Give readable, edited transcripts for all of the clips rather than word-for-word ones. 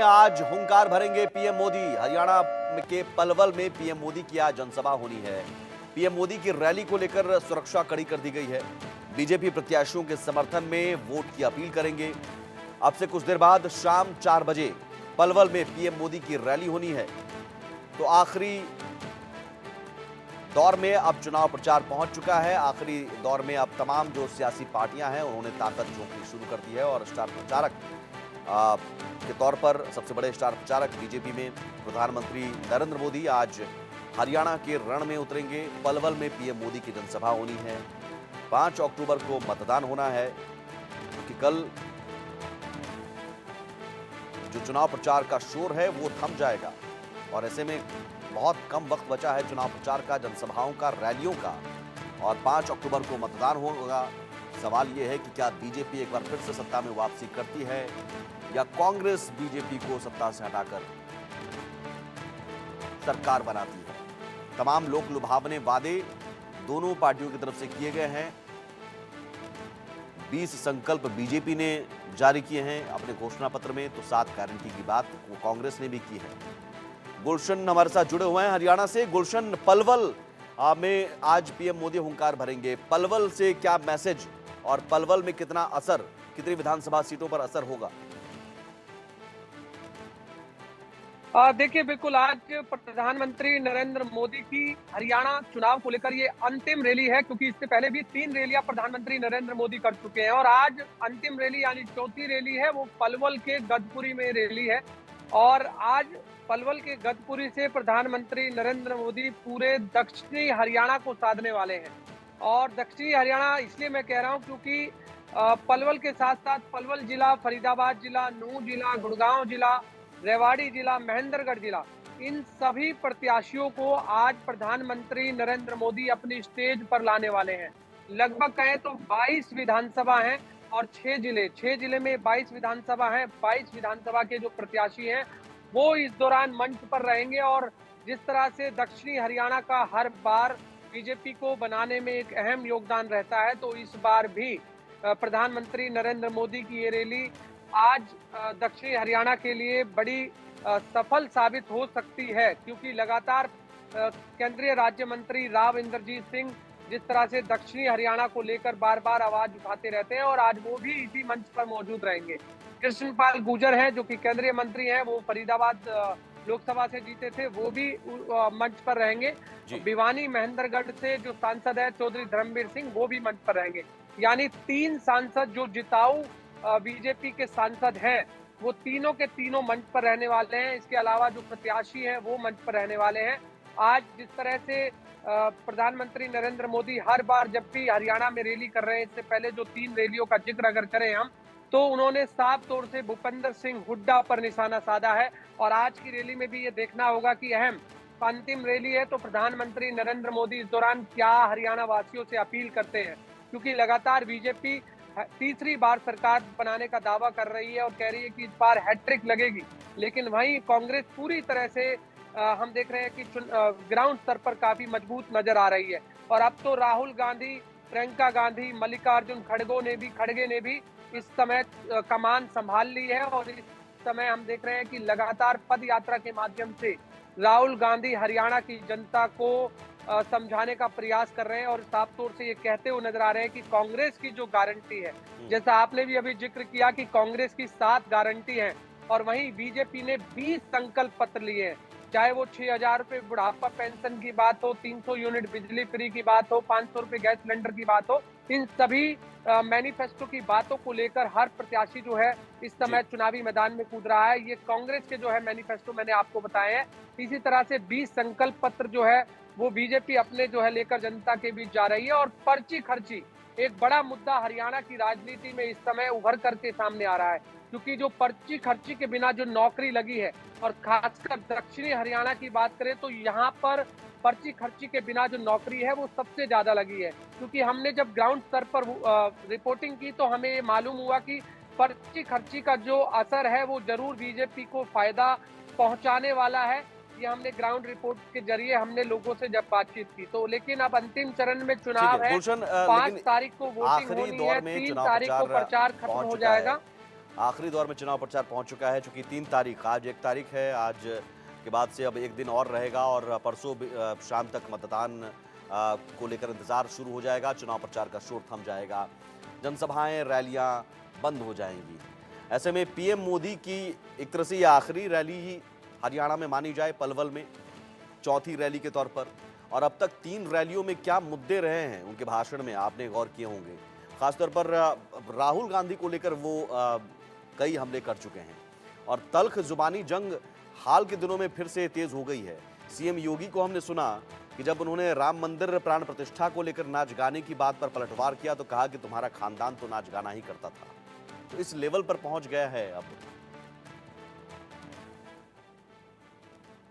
आज हुंकार भरेंगे पीएम मोदी। हरियाणा के पलवल में पीएम मोदी की आज जनसभा होनी है। पीएम मोदी की रैली को लेकर सुरक्षा कड़ी कर दी गई है। बीजेपी प्रत्याशियों के समर्थन में वोट की अपील करेंगे। अब से कुछ देर बाद शाम 4 बजे पलवल में पीएम मोदी की रैली होनी है। तो आखिरी दौर में अब चुनाव प्रचार पहुंच चुका है। आखिरी दौर में अब तमाम जो सियासी पार्टियां हैं उन्होंने ताकत झोंकनी शुरू कर दी है और स्टार प्रचारक के तौर पर सबसे बड़े स्टार प्रचारक बीजेपी में प्रधानमंत्री नरेंद्र मोदी आज हरियाणा के रण में उतरेंगे। पलवल में पीएम मोदी की जनसभा होनी है। 5 अक्टूबर को मतदान होना है, क्योंकि कल जो चुनाव प्रचार का शोर है वो थम जाएगा और ऐसे में बहुत कम वक्त बचा है चुनाव प्रचार का, जनसभाओं का, रैलियों का, और 5 अक्टूबर को मतदान होगा। सवाल यह है कि क्या बीजेपी एक बार फिर से सत्ता में वापसी करती है या कांग्रेस बीजेपी को सत्ता से हटाकर सरकार बनाती है। तमाम लोक लुभावने वादे दोनों पार्टियों की तरफ से किए गए हैं। 20 संकल्प बीजेपी ने जारी किए हैं अपने घोषणा पत्र में, तो 7 गारंटी की बात वो कांग्रेस ने भी की है। गुलशन हमारे साथ जुड़े हुए हैं हरियाणा से। गुलशन, पलवल में आज पीएम मोदी हुंकार भरेंगे। पलवल से क्या मैसेज और पलवल में कितना असर, कितनी विधानसभा सीटों पर असर होगा? देखिए, बिल्कुल आज प्रधानमंत्री नरेंद्र मोदी की हरियाणा चुनाव को लेकर ये अंतिम रैली है, क्योंकि इससे पहले भी 3 रैलियां प्रधानमंत्री नरेंद्र मोदी कर चुके हैं और आज अंतिम रैली यानी चौथी रैली है वो पलवल के गदपुरी में रैली है। और आज पलवल के गदपुरी से प्रधानमंत्री नरेंद्र मोदी पूरे दक्षिणी हरियाणा को साधने वाले हैं। और दक्षिणी हरियाणा इसलिए मैं कह रहा हूं क्योंकि पलवल के साथ साथ पलवल जिला, फरीदाबाद जिला, नूंह जिला, गुड़गांव जिला, रेवाड़ी जिला, महेंद्रगढ़ जिला, इन सभी प्रत्याशियों को आज प्रधानमंत्री नरेंद्र मोदी अपनी स्टेज पर लाने वाले हैं। लगभग कहें तो 22 विधानसभा हैं और 6 जिले में 22 विधानसभा हैं। 22 विधानसभा के जो प्रत्याशी हैं वो इस दौरान मंच पर रहेंगे। और जिस तरह से दक्षिणी हरियाणा का हर बार बीजेपी को बनाने में एक अहम योगदान रहता है, तो इस बार भी प्रधानमंत्री नरेंद्र मोदी की ये रैली आज दक्षिणी हरियाणा के लिए बड़ी सफल साबित हो सकती है, क्योंकि लगातार केंद्रीय राज्य मंत्री राव इंद्रजीत सिंह जिस तरह से दक्षिणी हरियाणा को लेकर बार बार आवाज उठाते रहते हैं और आज वो भी इसी मंच पर मौजूद रहेंगे। कृष्णपाल गुर्जर हैं जो कि केंद्रीय मंत्री हैं, वो फरीदाबाद लोकसभा से जीते थे, वो भी मंच पर रहेंगे। भिवानी महेंद्रगढ़ से जो सांसद है चौधरी धर्मवीर सिंह, वो भी मंच पर रहेंगे। यानी 3 सांसद जो जिताऊ बीजेपी के सांसद हैं वो तीनों के तीनों मंच पर रहने वाले हैं। इसके अलावा जो प्रत्याशी हैं वो मंच पर रहने वाले हैं। आज जिस तरह से प्रधानमंत्री नरेंद्र मोदी हर बार जब भी हरियाणा में रैली कर रहे हैं, इससे पहले जो 3 रैलियों का जिक्र अगर करें हम, तो उन्होंने साफ तौर से भूपेंद्र सिंह हुड्डा पर निशाना साधा है। और आज की रैली में भी ये देखना होगा कि अहम अंतिम रैली है, तो प्रधानमंत्री नरेंद्र मोदी इस दौरान क्या हरियाणा वासियों से अपील करते हैं, क्योंकि लगातार बीजेपी तीसरी बार सरकार बनाने का दावा कर रही है और कह रही है कि इस बार हैट्रिक लगेगी। लेकिन वहीं कांग्रेस पूरी तरह से हम देख रहे हैं कि ग्राउंड स्तर पर काफी मजबूत नजर आ रही है। और अब तो राहुल गांधी, प्रियंका गांधी, मल्लिकार्जुन खड़गे ने भी इस समय कमान संभाल ली है और इस समय हम देख रहे हैं कि लगातार पद यात्रा के माध्यम से राहुल गांधी हरियाणा की जनता को समझाने का प्रयास कर रहे हैं और साफ तौर से ये कहते हुए नजर आ रहे हैं कि कांग्रेस की जो गारंटी है, जैसा आपने भी अभी जिक्र किया कि कांग्रेस की 7 गारंटी है और वहीं बीजेपी ने 20 संकल्प पत्र लिए हैं, चाहे वो 6,000 रुपए बुढ़ापा पेंशन की बात हो, 300 यूनिट बिजली फ्री की बात हो, 500 रुपए गैस सिलेंडर की बात हो। इन सभी मैनिफेस्टो की बातों को लेकर हर प्रत्याशी जो है इस समय चुनावी मैदान में कूद रहा है। ये कांग्रेस के जो है मैनिफेस्टो मैंने आपको बताए हैं। इसी तरह से 20 संकल्प पत्र जो है वो बीजेपी अपने जो है लेकर जनता के बीच जा रही है। और पर्ची खर्ची एक बड़ा मुद्दा हरियाणा की राजनीति में इस समय उभर करके सामने आ रहा है, क्योंकि जो पर्ची खर्ची के बिना जो नौकरी लगी है, और खासकर दक्षिणी हरियाणा की बात करें तो यहाँ पर पर्ची खर्ची के बिना जो नौकरी है वो सबसे ज्यादा लगी है। क्योंकि हमने जब ग्राउंड स्तर पर रिपोर्टिंग की तो हमें ये मालूम हुआ कि पर्ची खर्ची का जो असर है वो जरूर बीजेपी को फायदा पहुंचाने वाला है। ये हमने ग्राउंड रिपोर्ट के जरिए हमने लोगों से जब बातचीत की तो। लेकिन अब अंतिम चरण में चुनाव है, 5 तारीख को वोटिंग होनी है, 3 तारीख को प्रचार खत्म हो जाएगा। आखिरी दौर में चुनाव प्रचार पहुंच चुका है। चूंकि 3 तारीख, आज 1 तारीख है, आज के बाद से अब 1 दिन और रहेगा और परसों शाम तक मतदान को लेकर इंतजार शुरू हो जाएगा। चुनाव प्रचार का शोर थम जाएगा, जनसभाएं, रैलियां बंद हो जाएंगी। ऐसे में पीएम मोदी की एक तरह से ये आखिरी रैली ही हरियाणा में मानी जाए, पलवल में चौथी रैली के तौर पर। और अब तक 3 रैलियों में क्या मुद्दे रहे हैं उनके भाषण में, आपने गौर किए होंगे। खासतौर पर राहुल गांधी को लेकर वो कई हमले कर चुके हैं और तल्ख जुबानी जंग हाल के दिनों में फिर से तेज हो गई है। सीएम योगी को हमने सुना कि जब उन्होंने राम मंदिर प्राण प्रतिष्ठा को लेकर नाच गाने की बात पर पलटवार किया तो कहा कि तुम्हारा खानदान तो नाच गाना ही करता था। तो इस लेवल पर पहुंच गया है अब।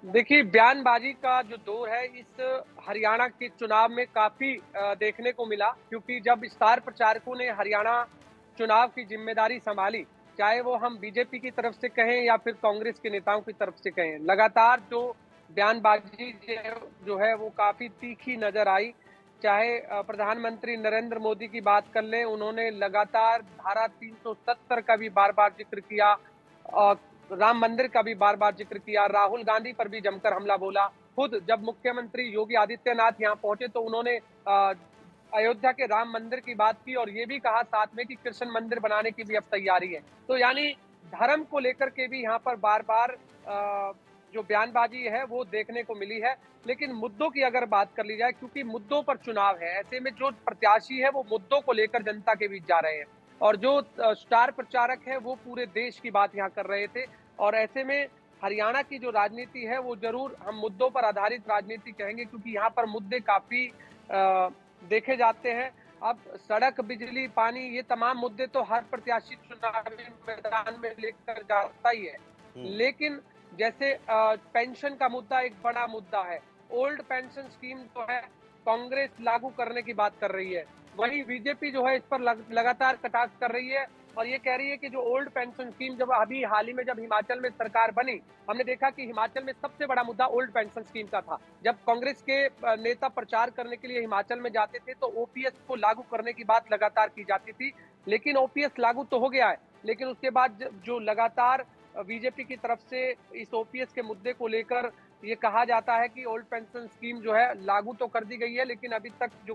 देखिए, बयानबाजी का जो दौर है इस हरियाणा के चुनाव में काफी देखने को मिला, क्योंकि जब स्टार प्रचारकों ने हरियाणा चुनाव की जिम्मेदारी संभाली, चाहे वो हम बीजेपी की तरफ से कहें या फिर कांग्रेस के नेताओं की तरफ से कहें, लगातार जो बयानबाजी जो है वो काफी तीखी नजर आई। चाहे प्रधानमंत्री नरेंद्र मोदी की बात कर लें, उन्होंने लगातार धारा 370 का भी बार बार जिक्र किया, राम मंदिर का भी बार बार जिक्र किया, राहुल गांधी पर भी जमकर हमला बोला। खुद जब मुख्यमंत्री योगी आदित्यनाथ यहाँ पहुंचे तो उन्होंने अयोध्या के राम मंदिर की बात की और ये भी कहा साथ में कि कृष्ण मंदिर बनाने की भी अब तैयारी है। तो यानी धर्म को लेकर के भी यहाँ पर बार बार जो बयानबाजी है वो देखने को मिली है। लेकिन मुद्दों की अगर बात कर ली जाए, क्योंकि मुद्दों पर चुनाव है, ऐसे में जो प्रत्याशी है वो मुद्दों को लेकर जनता के बीच जा रहे हैं और जो स्टार प्रचारक है वो पूरे देश की बात यहाँ कर रहे थे। और ऐसे में हरियाणा की जो राजनीति है वो जरूर हम मुद्दों पर आधारित राजनीति कहेंगे, क्योंकि यहाँ पर मुद्दे काफी देखे जाते हैं। अब सड़क, बिजली, पानी, ये तमाम मुद्दे तो हर प्रत्याशी चुनावी मैदान में लेकर जाता ही है। लेकिन जैसे पेंशन का मुद्दा एक बड़ा मुद्दा है। ओल्ड पेंशन स्कीम जो है कांग्रेस लागू करने की बात कर रही है, वहीं बीजेपी जो है इस पर लगातार कटाक्ष कर रही है और ये कह रही है कि जो ओल्ड पेंशन स्कीम, जब अभी हाल ही में जब हिमाचल में सरकार बनी, हमने देखा कि हिमाचल में सबसे बड़ा मुद्दा ओल्ड पेंशन स्कीम का था। जब कांग्रेस के नेता प्रचार करने के लिए हिमाचल में जाते थे तो ओपीएस को लागू करने की बात लगातार की जाती थी, लेकिन ओपीएस लागू तो हो गया है, लेकिन उसके बाद जो लगातार बीजेपी की तरफ से इस ओपीएस के मुद्दे को लेकर ये कहा जाता है कि ओल्ड पेंशन स्कीम जो है लागू तो कर दी गई है, लेकिन अभी तक जो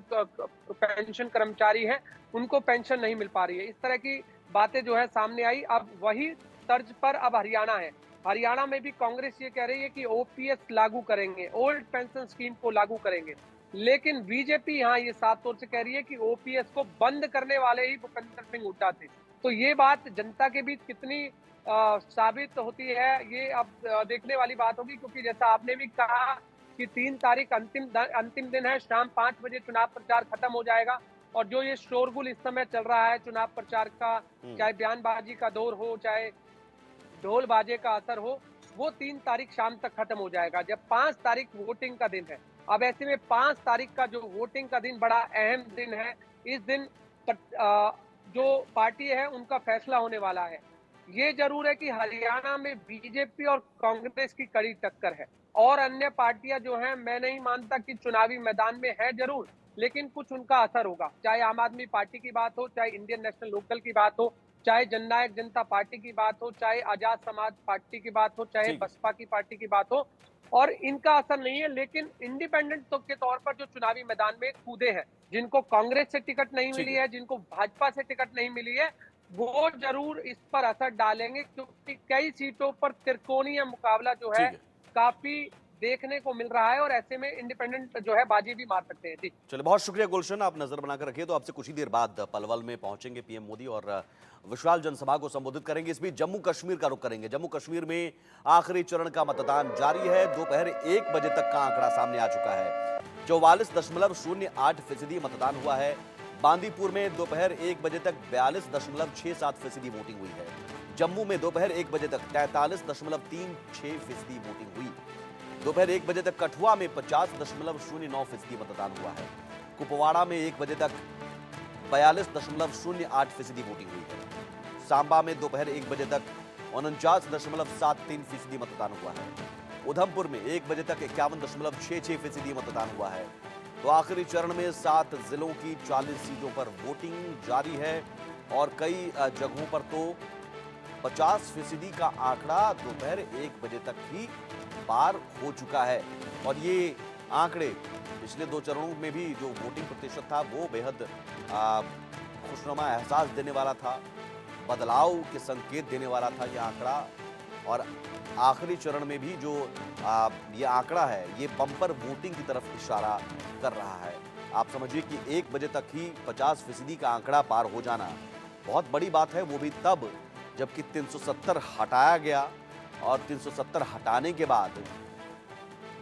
पेंशन कर्मचारी हैं उनको पेंशन नहीं मिल पा रही है। इस तरह की बातें जो है सामने आई। अब वही तर्ज पर अब हरियाणा है। हरियाणा में भी कांग्रेस ये कह रही है कि ओपीएस लागू करेंगे, ओल्ड पेंशन स्कीम को लागू करेंगे, लेकिन बीजेपी यहाँ ये साफ तौर से कह रही है कि ओपीएस को बंद करने वाले ही भूपेंद्र सिंह हुड्डा थे। तो ये बात जनता के बीच कितनी साबित होती है, ये अब देखने वाली बात होगी, क्योंकि जैसा आपने भी कहा कि 3 तारीख अंतिम दिन है, शाम 5 बजे चुनाव प्रचार खत्म हो जाएगा और जो ये शोरगुल इस समय चल रहा है चुनाव प्रचार का, चाहे बयानबाजी का दौर हो, चाहे ढोल बाजे का असर हो, वो 3 तारीख शाम तक खत्म हो जाएगा, जब 5 तारीख वोटिंग का दिन है। अब ऐसे में 5 तारीख का जो वोटिंग का दिन बड़ा अहम दिन है। इस दिन जो पार्टी है उनका फैसला होने वाला है। ये जरूर है कि हरियाणा में बीजेपी और कांग्रेस की कड़ी टक्कर है और अन्य पार्टियां जो हैं, मैं नहीं मानता कि चुनावी मैदान में है जरूर, लेकिन कुछ उनका असर होगा। चाहे आम आदमी पार्टी की बात हो, चाहे इंडियन नेशनल लोकल की बात हो, चाहे जननायक जनता पार्टी की बात हो, चाहे आजाद समाज पार्टी की बात हो, चाहे बसपा की पार्टी की बात हो, और इनका असर नहीं है। लेकिन इंडिपेंडेंट तो के तौर पर जो चुनावी मैदान में कूदे हैं, जिनको कांग्रेस से टिकट नहीं मिली है, जिनको भाजपा से टिकट नहीं मिली है, वो जरूर इस पर असर डालेंगे, क्योंकि कई सीटों पर त्रिकोणीय मुकाबला जो है काफी देखने को मिल रहा है और ऐसे में इंडिपेंडेंट जो है बाजी भी मार सकते हैं। जी चलिए, बहुत शुक्रिया गुलशन, आप नजर बनाकर रखिए। तो आपसे कुछ ही देर बाद पलवल में पहुंचेंगे पीएम मोदी और विशाल जनसभा को संबोधित करेंगे। इस बीच जम्मू कश्मीर का रुख करेंगे। जम्मू कश्मीर में आखिरी चरण का मतदान जारी है। दोपहर 1 बजे तक का आंकड़ा सामने आ चुका है। 44.08% मतदान हुआ है। बांदीपुर में दोपहर 1 बजे तक 42.67% वोटिंग हुई है। जम्मू में दोपहर 1 बजे तक 43.36% वोटिंग हुई। दोपहर 1 बजे तक कठुआ में 50.09% मतदान हुआ है। कुपवाड़ा में 1 बजे तक 42.08% वोटिंग हुई है। सांबा में दोपहर 1 बजे तक 49.73% मतदान हुआ है। उधमपुर में 1 बजे तक 51.66% मतदान हुआ है। तो आखिरी चरण में 7 जिलों की 40 सीटों पर वोटिंग जारी है और कई जगहों पर तो 50% का आंकड़ा दोपहर 1 बजे तक ही पार हो चुका है। और ये आंकड़े पिछले 2 चरणों में भी जो वोटिंग प्रतिशत था वो बेहद खुशनुमा एहसास देने वाला था, बदलाव के संकेत देने वाला था ये आंकड़ा। और आखिरी चरण में भी जो ये आंकड़ा है ये बम्पर वोटिंग की तरफ इशारा कर रहा है। आप समझिए कि 1 बजे तक ही 50% का आंकड़ा पार हो जाना बहुत बड़ी बात है, वो भी तब जबकि 370 हटाया गया। और 370 हटाने के बाद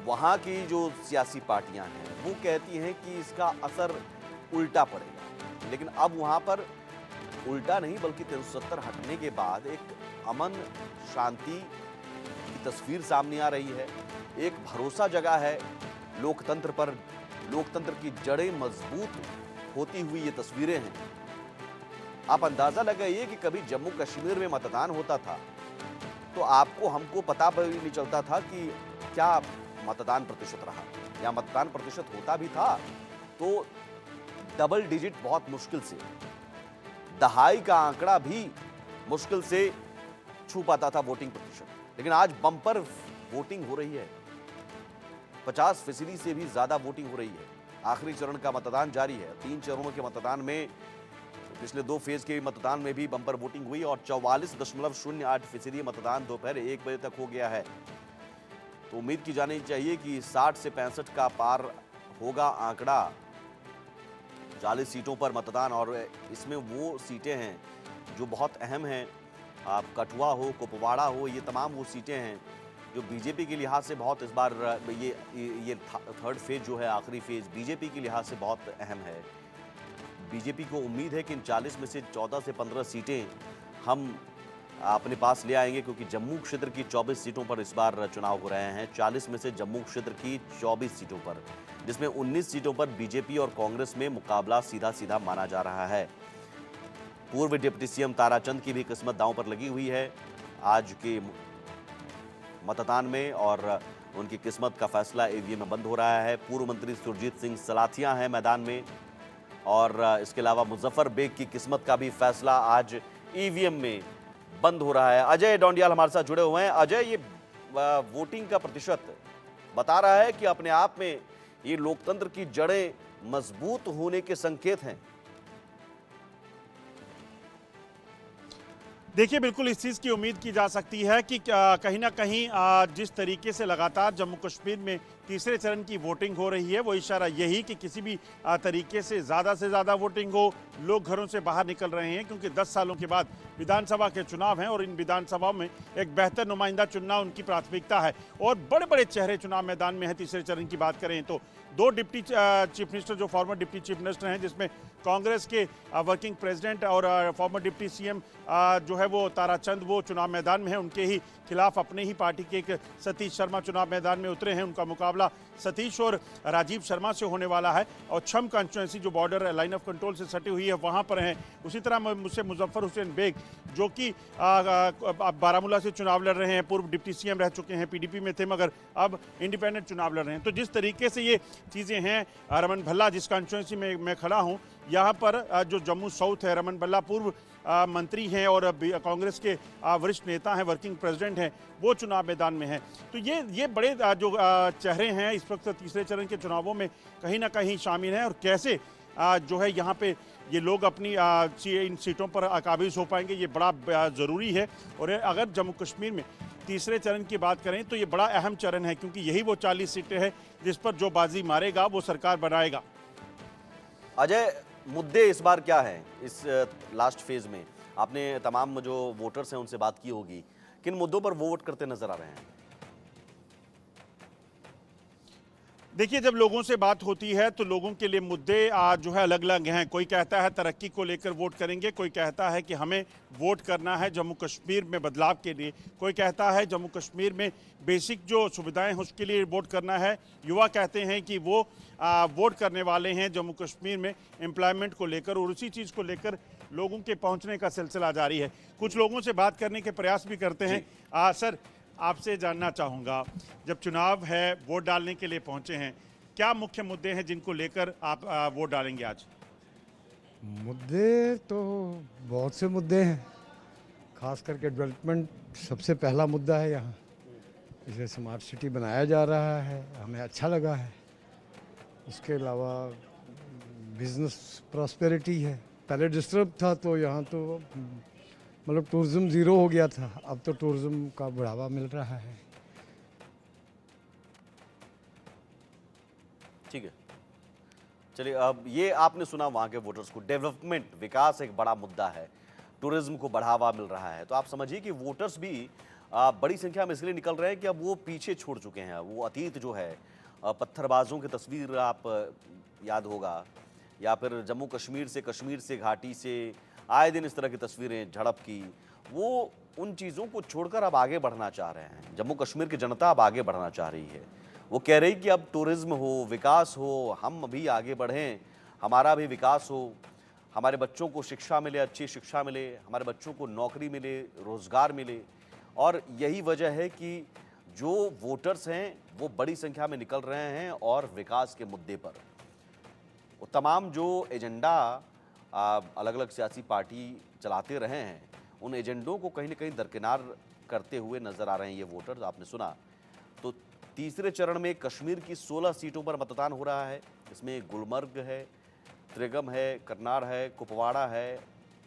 वहां की जो सियासी पार्टियां हैं वो कहती हैं कि इसका असर उल्टा पड़ेगा, लेकिन अब वहां पर उल्टा नहीं बल्कि 370 हटने के बाद एक अमन शांति की तस्वीर सामने आ रही है। एक भरोसा जगा है लोकतंत्र पर, लोकतंत्र की जड़ें मजबूत होती हुई ये तस्वीरें हैं। आप अंदाजा लगाइए कि कभी जम्मू कश्मीर में मतदान होता था तो आपको हमको पता भी नहीं चलता था कि क्या मतदान प्रतिशत रहा, या मतदान प्रतिशत होता भी था तो डबल डिजिट बहुत मुश्किल से, दहाई का आंकड़ा भी मुश्किल से छू पाता था वोटिंग प्रतिशत। लेकिन आज बम्पर वोटिंग हो रही है, 50% से भी ज्यादा वोटिंग हो रही है। आखिरी चरण का मतदान जारी है। 3 चरणों के मतदान में पिछले 2 फेज के मतदान में भी बम्पर वोटिंग हुई और 44.08% मतदान दोपहर 1 बजे तक हो गया है। तो उम्मीद की जानी चाहिए कि 60 से 65 का पार होगा आंकड़ा। 40 सीटों पर मतदान, और इसमें वो सीटें हैं जो बहुत अहम हैं। आप कठुआ हो, कुपवाड़ा हो, ये तमाम वो सीटें हैं जो बीजेपी के लिहाज से बहुत इस बार ये थर्ड फेज जो है, आखिरी फेज बीजेपी के लिहाज से बहुत अहम है। बीजेपी को उम्मीद है कि इन 40 में से 14 से 15 सीटें हम अपने पास ले आएंगे, क्योंकि जम्मू क्षेत्र की 24 सीटों पर इस बार चुनाव हो रहे हैं। 40 में से जम्मू क्षेत्र की 24 सीटों पर, जिसमें 19 सीटों पर बीजेपी और कांग्रेस में मुकाबला सीधा सीधा माना जा रहा है। पूर्व डिप्टी सीएम ताराचंद की भी किस्मत दांव पर लगी हुई है आज के मतदान में, और उनकी किस्मत का फैसला ईवीएम में बंद हो रहा है। पूर्व मंत्री सुरजीत सिंह सलाथिया हैं मैदान में, और इसके अलावा मुजफ्फर बेग की किस्मत का भी फैसला आज ईवीएम में बंद हो रहा है। अजय डोंडियाल हमारे साथ जुड़े हुए हैं। अजय, ये वोटिंग का प्रतिशत बता रहा है कि अपने आप में ये लोकतंत्र की जड़ें मजबूत होने के संकेत हैं। देखिए, बिल्कुल इस चीज़ की उम्मीद की जा सकती है कि कहीं ना कहीं जिस तरीके से लगातार जम्मू कश्मीर में तीसरे चरण की वोटिंग हो रही है, वो इशारा यही कि किसी भी तरीके से ज़्यादा वोटिंग हो, लोग घरों से बाहर निकल रहे हैं, क्योंकि 10 सालों के बाद विधानसभा के चुनाव हैं और इन विधानसभाओं में एक बेहतर नुमाइंदा चुनना उनकी प्राथमिकता है। और बड़े बड़े चेहरे चुनाव मैदान में हैं। तीसरे चरण की बात करें तो 2 डिप्टी चीफ मिनिस्टर जो फॉर्मर डिप्टी चीफ मिनिस्टर हैं, जिसमें कांग्रेस के वर्किंग प्रेसिडेंट और फॉर्मर डिप्टी सीएम जो है वो ताराचंद, वो चुनाव मैदान में है। उनके ही खिलाफ अपने ही पार्टी के एक सतीश शर्मा चुनाव मैदान में उतरे हैं। उनका मुकाबला सतीश और राजीव शर्मा से होने वाला है। और छम कंस्टिट्यूंसी जो बॉर्डर लाइन ऑफ कंट्रोल से सटी हुई है वहां पर हैं। उसी तरह मुझसे मुजफ्फर हुसैन बेग जो कि बारामूला से चुनाव लड़ रहे हैं, पूर्व डिप्टी सीएम रह चुके हैं, पीडीपी में थे मगर अब इंडिपेंडेंट चुनाव लड़ रहे हैं। तो जिस तरीके से ये चीज़ें हैं, रमन भल्ला जिस कंस्टिट्यूंसी में मैं खड़ा हूँ, यहाँ पर जो जम्मू साउथ है, रमन भल्ला पूर्व मंत्री हैं और कांग्रेस के वरिष्ठ नेता हैं, वर्किंग प्रेसिडेंट हैं, वो चुनाव मैदान में हैं। तो ये बड़े जो चेहरे हैं इस वक्त तीसरे चरण के चुनावों में कहीं ना कहीं शामिल हैं। और कैसे जो है यहाँ पे ये लोग अपनी इन सीटों पर काबिज हो पाएंगे, ये बड़ा ज़रूरी है। और अगर जम्मू कश्मीर में तीसरे चरण की बात करें तो ये बड़ा अहम चरण है, क्योंकि यही वो 40 सीटें हैं जिस पर जो बाजी मारेगा वो सरकार बनाएगा। अजय, मुद्दे इस बार क्या हैं इस लास्ट फेज में? आपने तमाम जो वोटर्स हैं उनसे बात की होगी, किन मुद्दों पर वोट करते नजर आ रहे हैं? देखिए, जब लोगों से बात होती है तो लोगों के लिए मुद्दे जो है अलग अलग हैं। कोई कहता है तरक्की को लेकर वोट करेंगे, कोई कहता है कि हमें वोट करना है जम्मू कश्मीर में बदलाव के लिए, कोई कहता है जम्मू कश्मीर में बेसिक जो सुविधाएं हैं उसके लिए वोट करना है। युवा कहते हैं कि वो वोट करने वाले हैं जम्मू कश्मीर में एम्प्लॉयमेंट को लेकर, और उसी चीज़ को लेकर लोगों के पहुँचने का सिलसिला जारी है। कुछ लोगों से बात करने के प्रयास भी करते हैं। सर, आपसे जानना चाहूँगा, जब चुनाव है, वोट डालने के लिए पहुँचे हैं, क्या मुख्य मुद्दे हैं जिनको लेकर आप वोट डालेंगे आज? मुद्दे तो बहुत से मुद्दे हैं। खास करके डेवलपमेंट सबसे पहला मुद्दा है यहाँ। इसे स्मार्ट सिटी बनाया जा रहा है, हमें अच्छा लगा है। उसके अलावा बिजनेस प्रॉस्पेरिटी है। पहले डिस्टर्ब था तो यहाँ तो मतलब टूरिज्म ज़ीरो हो गया था, अब तो टूरिज्म का बढ़ावा मिल रहा है। ठीक है, चलिए अब ये आपने सुना वहाँ के वोटर्स को। डेवलपमेंट, विकास एक बड़ा मुद्दा है, टूरिज्म को बढ़ावा मिल रहा है, तो आप समझिए कि वोटर्स भी बड़ी संख्या में इसलिए निकल रहे हैं कि अब वो पीछे छोड़ चुके हैं। वो अतीत जो है, पत्थरबाजों की तस्वीर आप याद होगा, या फिर जम्मू कश्मीर से घाटी से आए दिन इस तरह की तस्वीरें झड़प की, वो उन चीज़ों को छोड़कर अब आगे बढ़ना चाह रहे हैं। जम्मू कश्मीर की जनता अब आगे बढ़ना चाह रही है। वो कह रही कि अब टूरिज्म हो, विकास हो, हम भी आगे बढ़ें, हमारा भी विकास हो, हमारे बच्चों को शिक्षा मिले, अच्छी शिक्षा मिले, हमारे बच्चों को नौकरी मिले, रोज़गार मिले। और यही वजह है कि जो वोटर्स हैं वो बड़ी संख्या में निकल रहे हैं और विकास के मुद्दे पर वो तमाम जो एजेंडा अलग अलग सियासी पार्टी चलाते रहे हैं, उन एजेंडों को कहीं ना कहीं दरकिनार करते हुए नजर आ रहे हैं ये वोटर्स। आपने सुना तो तीसरे चरण में कश्मीर की 16 सीटों पर मतदान हो रहा है। इसमें गुलमर्ग है, त्रिगम है, करनाल है, कुपवाड़ा है,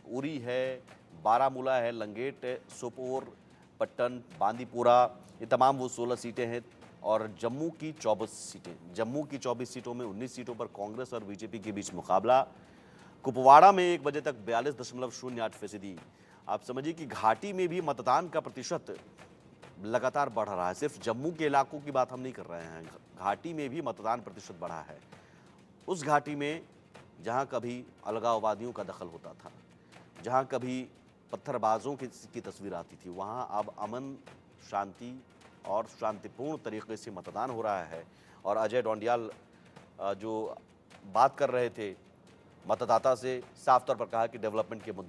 उरी है, बारामूला है, लंगेट है, सोपोर, पट्टन, बांदीपुरा, ये तमाम वो 16 सीटें हैं। और जम्मू की 24 सीटों में 19 सीटों पर कांग्रेस और बीजेपी के बीच मुकाबला। कुपवाड़ा में 1 बजे तक 42.08%। आप समझिए कि घाटी में भी मतदान का प्रतिशत लगातार बढ़ रहा है। सिर्फ जम्मू के इलाकों की बात हम नहीं कर रहे हैं, घाटी में भी मतदान प्रतिशत बढ़ा है। उस घाटी में जहां कभी अलगाववादियों का दखल होता था, जहां कभी पत्थरबाजों की तस्वीर आती थी, वहां अब अमन, शांति और शांतिपूर्ण तरीके से मतदान हो रहा है। और अजय डोंडियाल जो बात कर रहे थे मतदाता से, साफ तौर पर कहा कि डेवलपमेंट के मुद्दे